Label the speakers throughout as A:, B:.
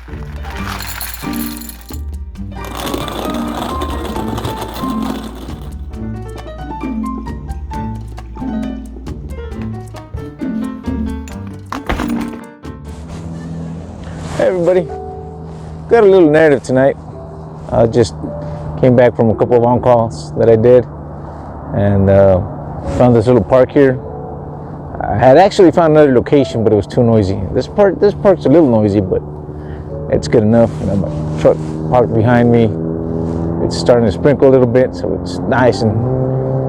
A: Hey everybody, got a little narrative tonight. I just came back from a couple of on-calls that I did and found this little park here. I had actually found another location, but it was too noisy. This park's a little noisy, but it's good enough. You know, my truck parked behind me. It's starting to sprinkle a little bit, so it's nice and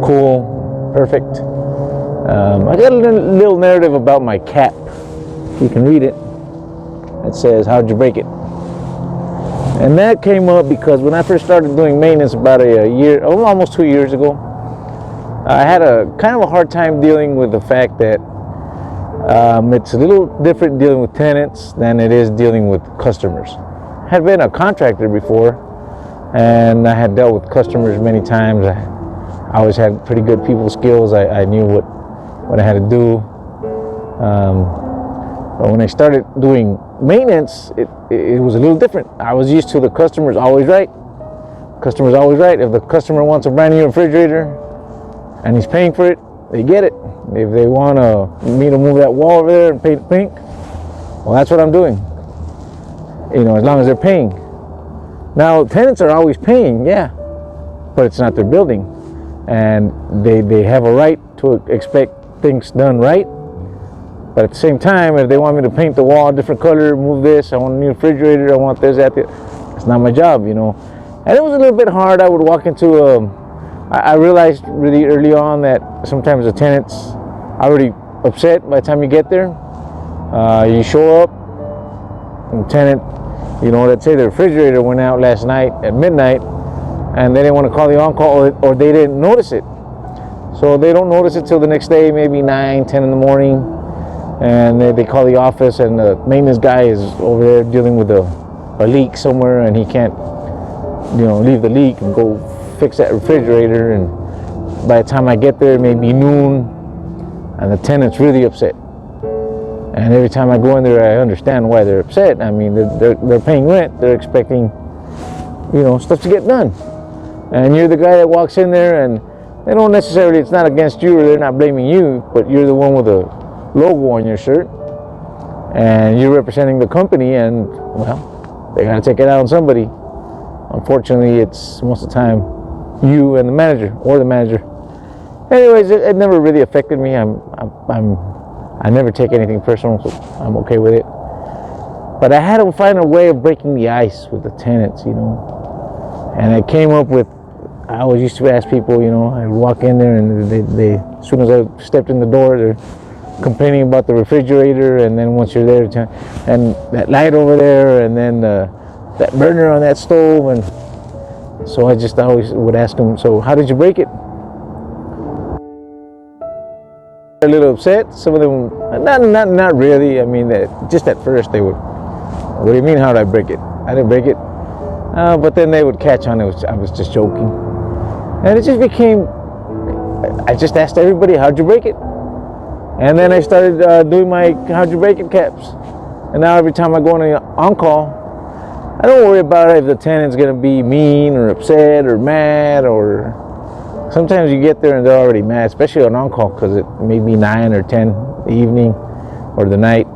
A: cool, perfect. I got a little narrative about my cap. You can read it. It says, "How'd you break it?" And that came up because when I first started doing maintenance about a year, almost 2 years ago, I had a kind of a hard time dealing with the fact that it's a little different dealing with tenants than it is dealing with customers. I had been a contractor before, and I had dealt with customers many times. I always had pretty good people skills. I knew what I had to do. But when I started doing maintenance, it was a little different. I was used to the customer's always right. Customer's always right. If the customer wants a brand new refrigerator and he's paying for it, they get it. If they want me to move that wall over there and paint it pink, well, that's what I'm doing. You know, as long as they're paying. Now, tenants are always paying, yeah, but it's not their building. And they have a right to expect things done right. But at the same time, if they want me to paint the wall a different color, move this, I want a new refrigerator, I want this, that, it's not my job, you know. And it was a little bit hard. I would walk into I realized really early on that sometimes the tenants are already upset by the time you get there. You show up, and the tenant, you know, let's say the refrigerator went out last night at midnight, and they didn't want to call the on-call, or they didn't notice it. So they don't notice it till the next day, maybe 9, 10 in the morning. And they call the office, and the maintenance guy is over there dealing with a leak somewhere, and he can't, you know, leave the leak and go fix that refrigerator. And by the time I get there, it may be noon, and the tenant's really upset. And every time I go in there, I understand why they're upset. I mean, they're paying rent. They're expecting, you know, stuff to get done. And you're the guy that walks in there, and they don't necessarily, it's not against you, or they're not blaming you, but you're the one with a logo on your shirt, and you're representing the company, and well, they gotta take it out on somebody. Unfortunately, it's most of the time you and the manager, or the manager. Anyways, it never really affected me. I never take anything personal, so I'm okay with it. But I had to find a way of breaking the ice with the tenants, you know. And I came up with, I always used to ask people, you know, I would walk in there, and they as soon as I stepped in the door, they're complaining about the refrigerator, and then once you're there, and that light over there, and then that burner on that stove. And so I just always would ask them, so how did you break it? A little upset. Some of them, not really. I mean, just at first they would, what do you mean, how did I break it? I didn't break it. But then they would catch on, I was just joking. And it just became, I just asked everybody, how'd you break it? And then I started doing my how'd you break it caps. And now every time I go on call, I don't worry about if the tenant's gonna be mean or upset or mad, or sometimes you get there and they're already mad, especially on call, because it may be 9 or 10 in the evening or the night,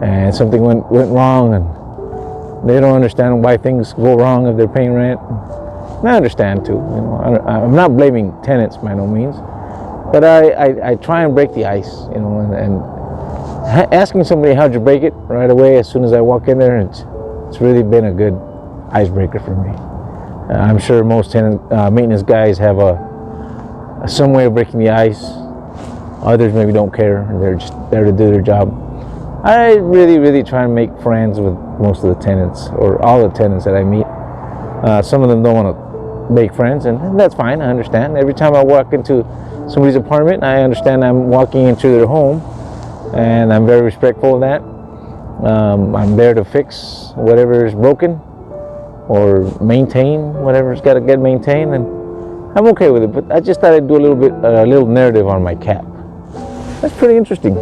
A: and something went wrong, and they don't understand why things go wrong if they're paying rent. And I understand too, you know. I'm not blaming tenants by no means. But I try and break the ice, you know, and asking somebody how'd you break it right away as soon as I walk in there, it's really been a good icebreaker for me. I'm sure most maintenance guys have some way of breaking the ice. Others maybe don't care, they're just there to do their job. I really try and make friends with most of the tenants, or all the tenants that I meet. Some of them don't want to make friends, and that's fine, I understand. Every time I walk into somebody's apartment, I understand I'm walking into their home, and I'm very respectful of that. I'm there to fix whatever is broken, or maintain whatever's got to get maintained, and I'm okay with it. But I just thought I'd do a little narrative on my cap. That's pretty interesting.